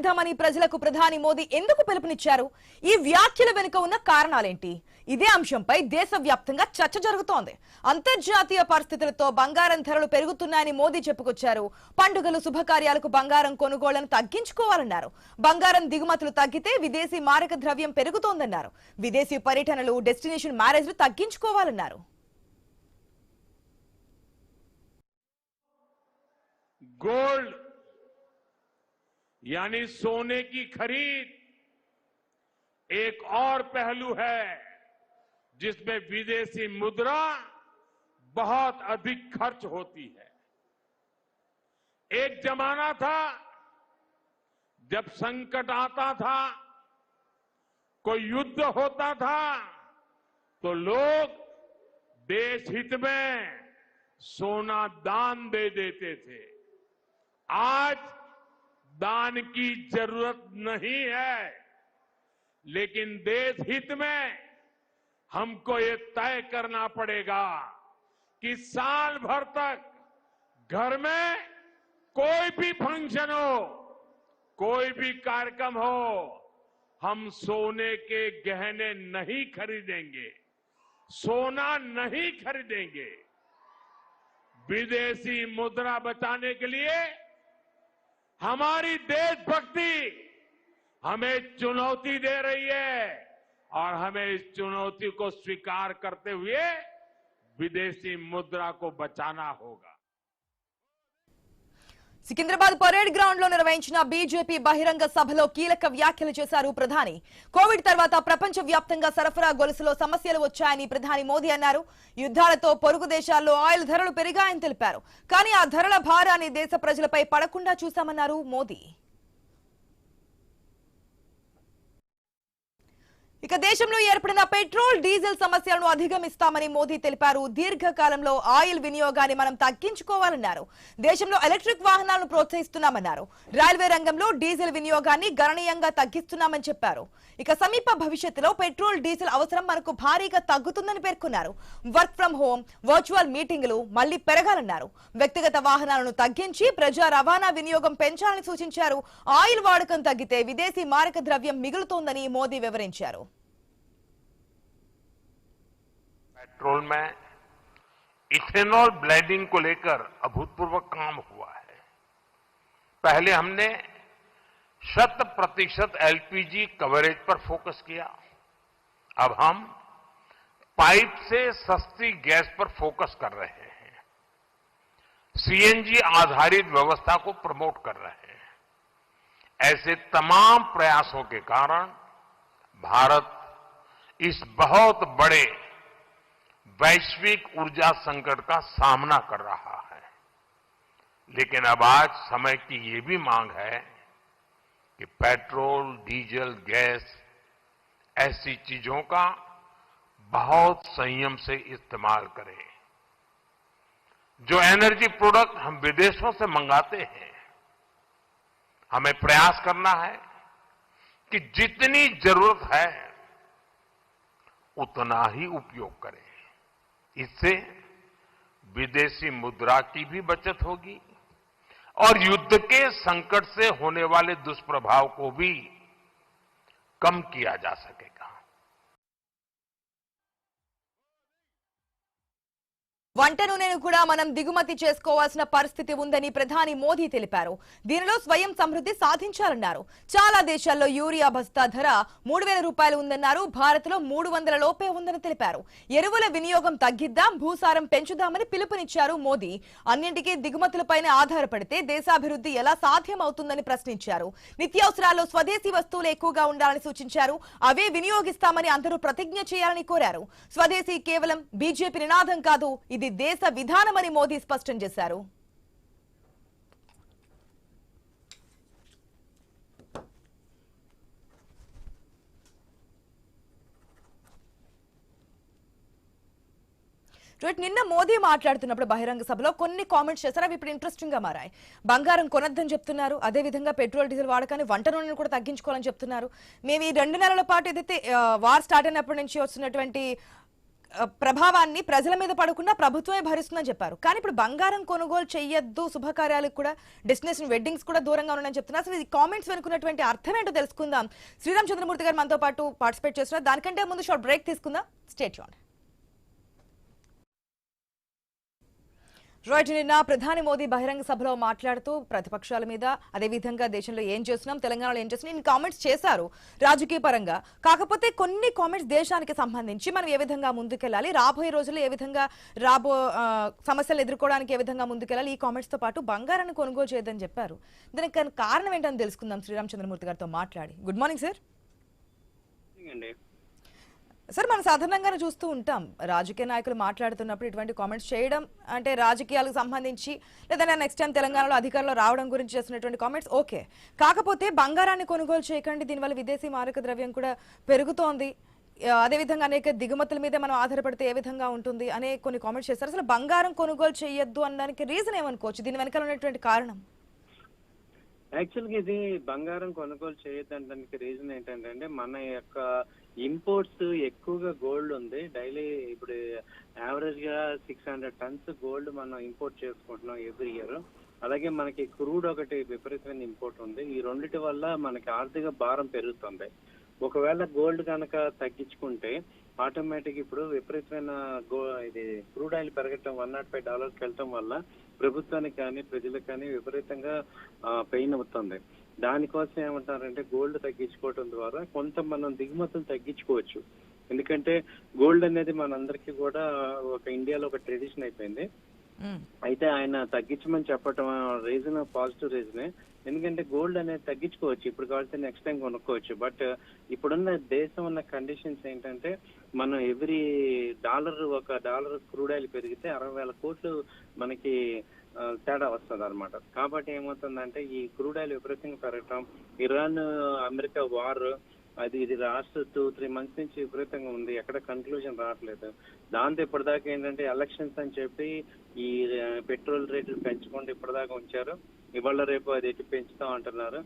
చేద్దామని ప్రజలకు ప్రధాని మోదీ ఎందుకు పిలుపునిచ్చారు? ఈ వ్యాఖ్యల వెనుక ఉన్న కారణాలేంటి? ఇదే అంశంపై దేశవ్యాప్తంగా చర్చ జరుగుతోంది. అంతర్జాతీయ పరిస్థితులతో బంగారం ధరలు పెరుగుతున్నాయని మోదీ చెప్పుకొచ్చారు. పండుగలు, శుభకార్యాలకు బంగారం కొనుగోళ్లను తగ్గించుకోవాలన్నారు. బంగారం దిగుమతులు తగ్గితే విదేశీ మారక ద్రవ్యం పెరుగుతోందన్నారు. విదేశీ పర్యటనలు, డెస్టినేషన్ మ్యారేజ్లు తగ్గించుకోవాలన్నారు. गोल्ड यानी सोने की खरीद एक और पहलू है जिसमें विदेशी मुद्रा बहुत अधिक खर्च होती है। एक जमाना था जब संकट आता था, कोई युद्ध होता था तो लोग देश हित में सोना दान दे देते थे। आज दान की जरूरत नहीं है, लेकिन देश हित में हमको ये तय करना पड़ेगा कि साल भर तक घर में कोई भी फंक्शन हो, कोई भी कार्यक्रम हो, हम सोने के गहने नहीं खरीदेंगे, सोना नहीं खरीदेंगे। विदेशी मुद्रा बचाने के लिए हमारी देशभक्ति हमें चुनौती दे रही है और हमें इस चुनौती को स्वीकार करते हुए विदेशी मुद्रा को बचाना होगा। సికింద్రాబాద్ పరేడ్ గ్రౌండ్ లో నిర్వహించిన బీజేపీ బహిరంగ సభలో కీలక వ్యాఖ్యలు చేశారు ప్రధాని. కోవిడ్ తర్వాత ప్రపంచ వ్యాప్తంగా సరఫరా గొలుసులో సమస్యలు వచ్చాయని ప్రధాని మోదీ అన్నారు. యుద్ధాలతో పొరుగు దేశాల్లో ఆయిల్ ధరలు పెరిగాయని తెలిపారు. కానీ ఆ ధరల భారాన్ని దేశ ప్రజలపై పడకుండా చూశామన్నారు మోదీ. ఇక దేశంలో ఏర్పడిన పెట్రోల్, డీజిల్ సమస్యలను అధిగమిస్తామని మోదీ తెలిపారు. దీర్ఘకాలంలో ఆయిల్ వినియోగాన్ని మనం తగ్గించుకోవాలన్నారు. దేశంలో ఎలక్ట్రిక్ వాహనాలను ప్రోత్సహిస్తున్నామన్నారు. రైల్వే రంగంలో డీజిల్ వినియోగాన్ని గణనీయంగా తగ్గిస్తున్నామని చెప్పారు. ఇక సమీప భవిష్యత్తులో పెట్రోల్, డీజిల్ అవసరం మనకు భారీగా తగ్గుతుందని పేర్కొన్నారు. వర్క్ ఫ్రం హోం, వర్చువల్ మీటింగులు మళ్లీ పెరగాలన్నారు. వ్యక్తిగత వాహనాలను తగ్గించి ప్రజా రవాణా వినియోగం పెంచాలని సూచించారు. ఆయిల్ వాడకం తగ్గితే విదేశీ మారక ద్రవ్యం మిగులుతోందని మోదీ వివరించారు. पेट्रोल में इथेनॉल ब्लेंडिंग को लेकर अभूतपूर्व काम हुआ है। पहले हमने 100% एलपीजी कवरेज पर फोकस किया, अब हम पाइप से सस्ती गैस पर फोकस कर रहे हैं। सीएनजी आधारित व्यवस्था को प्रमोट कर रहे हैं। ऐसे तमाम प्रयासों के कारण भारत इस बहुत बड़े वैश्विक ऊर्जा संकट का सामना कर रहा है। लेकिन अब आज समय की ये भी मांग है कि पेट्रोल, डीजल, गैस ऐसी चीजों का बहुत संयम से इस्तेमाल करें। जो एनर्जी प्रोडक्ट हम विदेशों से मंगाते हैं, हमें प्रयास करना है कि जितनी जरूरत है उतना ही उपयोग करें। इससे विदेशी मुद्रा की भी बचत होगी और युद्ध के संकट से होने वाले दुष्प्रभाव को भी कम किया जा सकेगा। వంట నూనెను కూడా మనం దిగుమతి చేసుకోవాల్సిన పరిస్థితి ఉందని ప్రధాని మోదీ తెలిపారు. దీనిలో స్వయం సమృద్ధి సాధించాలన్నారు. చాలా దేశాల్లో యూరియా బస్తా ధర 3000 రూపాయలు ఉందన్నారు. భారత్లో 300 లోపే ఉందని తెలిపారు. ఎరువుల వినియోగం తగ్గిద్దాం, భూసారం పెంచుదామని పిలుపునిచ్చారు మోదీ. అన్నింటికీ దిగుమతులపైనే ఆధారపడితే దేశాభివృద్ధి ఎలా సాధ్యమవుతుందని ప్రశ్నించారు. నిత్యావసరాల్లో స్వదేశీ వస్తువులు ఎక్కువగా ఉండాలని సూచించారు. అవే వినియోగిస్తామని అందరూ ప్రతిజ్ఞ చేయాలని కోరారు. స్వదేశీ కేవలం బీజేపీ నినాదం కాదు, ఇది దేశ విధానమని మోదీ స్పష్టం చేశారు. నిన్న మోదీ మాట్లాడుతున్నప్పుడు బహిరంగ సభలో కొన్ని కామెంట్స్ చేశారు. అవి ఇప్పుడు ఇంట్రెస్టింగ్ గా మారాయి. బంగారం కొనొద్దని చెప్తున్నారు. అదే విధంగా పెట్రోల్, డీజిల్ వాడకాన్ని, వంట నూనెను కూడా తగ్గించుకోవాలని చెప్తున్నారు. మేము ఈ 2 నెలల పాటు ఏదైతే వార్ స్టార్ట్ అయినప్పటి నుంచి వస్తున్నటువంటి ప్రభావాన్ని ప్రజల మీద పడకుండా ప్రభుత్వమే భరిస్తుందని చెప్పారు. కానీ ఇప్పుడు బంగారం కొనుగోలు చేయొద్దు, శుభకార్యాలకు కూడా డెస్టినేషన్ వెడ్డింగ్స్ కూడా దూరంగా ఉన్నాయని చెప్తున్నారు. అసలు ఈ కామెంట్స్ వెనుకున్నటువంటి అర్థం ఏంటో తెలుసుకుందాం. శ్రీరామ్ చంద్రమూర్తి గారు మనతో పాటు పార్టిసిపేట్ చేస్తున్నారు. దానికంటే ముందు షార్ట్ బ్రేక్ తీసుకుందాం. Stay tuned. రైట్, నిన్న ప్రధాని మోదీ బహిరంగ సభలో మాట్లాడుతూ ప్రతిపక్షాల మీద, అదేవిధంగా దేశంలో ఏం చేస్తున్నాం, తెలంగాణలో ఏం చేస్తున్నాం, ఇన్ని కామెంట్స్ చేశారు రాజకీయ పరంగా. కాకపోతే కొన్ని కామెంట్స్ దేశానికి సంబంధించి మనం ఏ విధంగా ముందుకెళ్ళాలి, రాబోయే రోజుల్లో ఏ విధంగా సమస్యలు ఎదుర్కోవడానికి ఏ విధంగా ముందుకెళ్ళాలి, ఈ కామెంట్స్ తో పాటు బంగారాన్ని కొనుగోలు చేయొద్దని చెప్పారు. దానికి కారణం ఏంటని తెలుసుకుందాం శ్రీరామ్ చంద్రమూర్తి గారితో మాట్లాడి. Good morning sir. సార్, మనం సాధారణంగానే చూస్తూ ఉంటాం రాజకీయ నాయకులు మాట్లాడుతున్నప్పుడు ఇటువంటి కామెంట్స్ చేయడం, అంటే రాజకీయాలకు సంబంధించి లేదా నెక్స్ట్ టైం తెలంగాణలో అధికారంలో రావడం గురించి చేస్తున్నటువంటి కామెంట్స్ ఓకే. కాకపోతే బంగారాన్ని కొనుగోలు చేయకండి, దీనివల్ల విదేశీ మారక ద్రవ్యం కూడా పెరుగుతోంది, అదేవిధంగా అనేక దిగుమతుల మీద మనం ఆధారపడితే ఏ విధంగా ఉంటుంది అనే కొన్ని కామెంట్స్ చేస్తారు. అసలు బంగారం కొనుగోలు చేయొద్దు అనడానికి రీజన్ ఏమనుకోవచ్చు, దీని వెనకాల ఉన్నటువంటి కారణం? యాక్చువల్గా ఇది బంగారం కొనుగోలు చేయొద్దంటానికి రీజన్ ఏంటంటే మన యొక్క ఇంపోర్ట్స్ ఎక్కువగా గోల్డ్ ఉంది. డైలీ ఇప్పుడు యావరేజ్ గా 600 tons గోల్డ్ మనం ఇంపోర్ట్ చేసుకుంటున్నాం ఎవ్రీ ఇయర్. అలాగే మనకి క్రూడ్ ఒకటి విపరీతమైన ఇంపోర్ట్ ఉంది. ఈ రెండిటి వల్ల మనకి ఆర్థిక భారం పెరుగుతుంది. ఒకవేళ గోల్డ్ కనుక తగ్గించుకుంటే ఆటోమేటిక్ ఇప్పుడు విపరీతమైన ఇది క్రూడ్ ఆయిల్ పెరగటం $105 వెళ్ళటం వల్ల ప్రభుత్వానికి కానీ ప్రజలకు కానీ విపరీతంగా పెయిన్ అవుతుంది. దానికోసం ఏమంటారంటే గోల్డ్ తగ్గించుకోవడం ద్వారా కొంత మనం దిగుమతులు తగ్గించుకోవచ్చు. ఎందుకంటే గోల్డ్ అనేది మనందరికీ కూడా ఒక ఇండియాలో ఒక ట్రెడిషన్ అయిపోయింది. అయితే ఆయన తగ్గించమని చెప్పటం రీజన్ పాజిటివ్ రీజనే. ఎందుకంటే గోల్డ్ అనేది తగ్గించుకోవచ్చు, ఇప్పుడు కావాల్సిన నెక్స్ట్ టైం కొనుక్కోవచ్చు. బట్ ఇప్పుడున్న దేశం ఉన్న కండిషన్స్ ఏంటంటే మనం ఎవ్రీ $1 క్రూడ్ ఆయిల్ పెరిగితే 60,000 కోట్లు మనకి తేడా వస్తుంది అనమాట. కాబట్టి ఏమవుతుందంటే ఈ క్రూడ్ ఆయిల్ విపరీతంగా పెరగటం, ఇరాన్ అమెరికా వార్ ఇది లాస్ట్ 2-3 months నుంచి విపరీతంగా ఉంది, ఎక్కడ కన్క్లూజన్ రావట్లేదు. దాంతో ఇప్పటిదాకా ఏంటంటే ఎలక్షన్స్ అని చెప్పి ఈ పెట్రోల్ రేట్లు పెంచకుండా ఇప్పటిదాకా ఉంచారు. ఇవాళ రేపు అది ఎట్టి పెంచుతాం అంటున్నారు.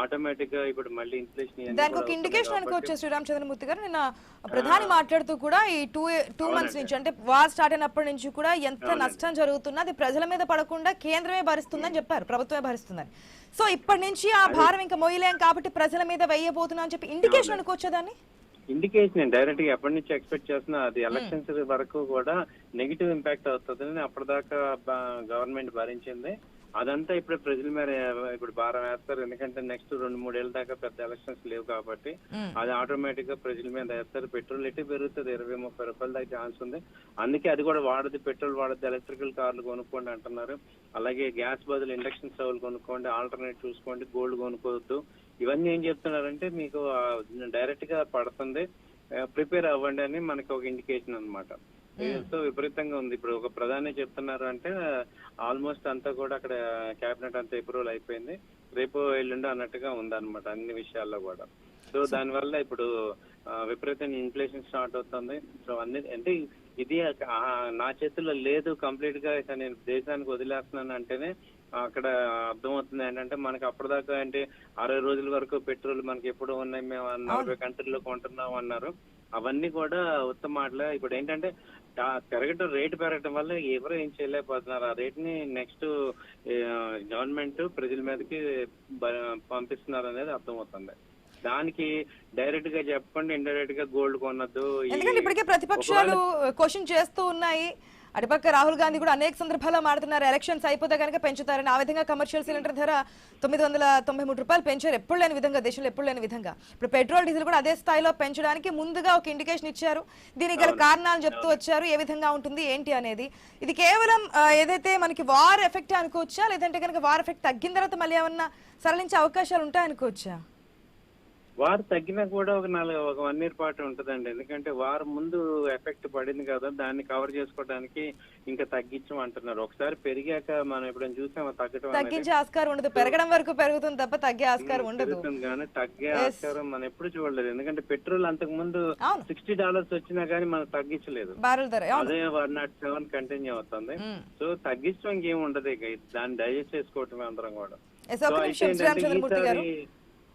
ఆటోమేటిక్ గా ఇప్పుడు మళ్ళీ ఇన్ఫ్లేషన్ దానికి ఒక ఇండికేషన్ అనుకోవచ్చు శ్రీరామ్ చంద్రమూర్తి గారు. నిన్న ప్రధాని మాట్లాడుతూ కూడా ఈ టూ మంత్స్ నుంచి, అంటే వార్ స్టార్ట్ అయినప్పటి నుంచి కూడా ఎంత నష్టం జరుగుతున్నా అది ప్రజల మీద పడకుండా కేంద్రమే భరిస్తుందని చెప్పారు, ప్రభుత్వమే భరిస్తుందని. సో ఇప్పటి నుంచి ఆ భారం ఇంకా మోయలేం కాబట్టి ప్రజల మీద వేయబోతున్నా అని చెప్పి ఇండికేషన్ అనుకోవచ్చు. దాన్ని ఇండికేషన్ డైరెక్ట్ గా ఎప్పటి నుంచి ఎక్స్పెక్ట్ చేస్తున్నా అది ఎలక్షన్స్ వరకు కూడా నెగిటివ్ ఇంపాక్ట్ అవుతుందని అప్పటిదాకా గవర్నమెంట్ భరించింది. అదంతా ఇప్పుడు ప్రజల మీద ఇప్పుడు భారం వేస్తారు. ఎందుకంటే నెక్స్ట్ 2-3 ఏళ్ళ దాకా పెద్ద ఎలక్షన్స్ లేవు కాబట్టి అది ఆటోమేటిక్ గా ప్రజల మీద వేస్తారు. పెట్రోల్ ఎట్టి పెరుగుతుంది, 20-30 రూపాయల దాకా ఛాన్స్ ఉంది. అందుకే అది కూడా వాడదు, పెట్రోల్ వాడద్దు, ఎలక్ట్రికల్ కార్లు కొనుక్కోండి అంటున్నారు. అలాగే గ్యాస్ బదులు ఇండక్షన్ స్టవ్లు కొనుక్కోండి, ఆల్టర్నేట్ చూసుకోండి, గోల్డ్ కొనుక్కోవద్దు. ఇవన్నీ ఏం చెప్తున్నారంటే మీకు డైరెక్ట్ గా పడుతుంది, ప్రిపేర్ అవ్వండి అని మనకి ఒక ఇండికేషన్ అనమాట. సో విపరీతంగా ఉంది. ఇప్పుడు ఒక ప్రధాని చెప్తున్నారు అంటే ఆల్మోస్ట్ అంతా కూడా అక్కడ కేబినెట్ అంతా అప్రూవల్ అయిపోయింది, రేపు ఎల్లుండి అన్నట్టుగా ఉందన్నమాట అన్ని విషయాల్లో కూడా. సో దానివల్ల ఇప్పుడు విపరీతంగా ఇన్ఫ్లేషన్ స్టార్ట్ అవుతుంది. సో అన్ని అంటే ఇది నా చేతుల్లో లేదు, కంప్లీట్ గా నేను దేశానికి వదిలేస్తున్నాను అంటేనే అక్కడ అర్థమవుతుంది ఏంటంటే మనకి అప్పటిదాకా అంటే 60 రోజుల వరకు పెట్రోల్ మనకి ఎప్పుడు ఉన్నాయి, మేము 40 కంట్రీల్లో కొంటున్నాం అన్నారు. అవన్నీ కూడా ఉత్తమ మాటలే. ఇప్పుడు ఏంటంటే రేటు పెరగటం వల్ల ఎవరు ఏం చేయలేకపోతున్నారు. ఆ రేట్ ని నెక్స్ట్ గవర్నమెంట్ ప్రజల మీదకి పంపిస్తున్నారు అనేది అర్థమవుతుంది. దానికి డైరెక్ట్ గా చెప్పండి, ఇండైరెక్ట్ గా గోల్డ్ కొనద్దు. ఎందుకంటే ఇప్పటికే ప్రతిపక్షాలు క్వశ్చన్ చేస్తూ ఉన్నాయి. అటుపక్క రాహుల్ గాంధీ కూడా అనేక సందర్భాల్లో మాట్లాడుతున్నారు, ఎలక్షన్స్ అయిపోతే కనుక పెంచుతారని. ఆ విధంగా కమర్షియల్ సిలిండర్ ధర 993 రూపాయలు పెంచారు, ఎప్పుడు లేని విధంగా, దేశంలో ఎప్పుడు లేని విధంగా. ఇప్పుడు పెట్రోల్ డీజిల్ కూడా అదే స్థాయిలో పెంచడానికి ముందుగా ఒక ఇండికేషన్ ఇచ్చారు, దీనికి గల కారణాలు చెప్తూ వచ్చారు, ఏ విధంగా ఉంటుంది ఏంటి అనేది. ఇది కేవలం ఏదైతే మనకి వార్ ఎఫెక్ట్ అనుకోవచ్చా, లేదంటే కనుక వార్ ఎఫెక్ట్ తగ్గిన తర్వాత మళ్ళీ ఏమన్నా సరళించే అవకాశాలు ఉంటాయనుకోవచ్చా? వార్ తగ్గినా కూడా ఒక 1 year పాటు ఉంటదండి. ఎందుకంటే వార్ ముందు ఎఫెక్ట్ పడింది కదా, దాన్ని కవర్ చేసుకోవడానికి ఇంకా తగ్గించం అంటున్నారు. ఒకసారి పెరిగాక మనం ఎప్పుడైనా చూసామా తగ్గడం? తగ్గించే ఆస్కారం ఉండదు, పెరగడం వరకు పెరుగుతుంది తప్ప తగ్గే ఆస్కారం ఉండదు. కానీ తగ్గే ఆస్కారం మనం ఎప్పుడు చూడలేదు. ఎందుకంటే పెట్రోల్ అంతకు ముందు $60 వచ్చినా గానీ మనం తగ్గించలేదు, అదే 107 కంటిన్యూ అవుతుంది. సో తగ్గించడం ఇంకేం ఉండదు, ఇక దాన్ని డైజెస్ట్ చేసుకోవటమే అందరం కూడా.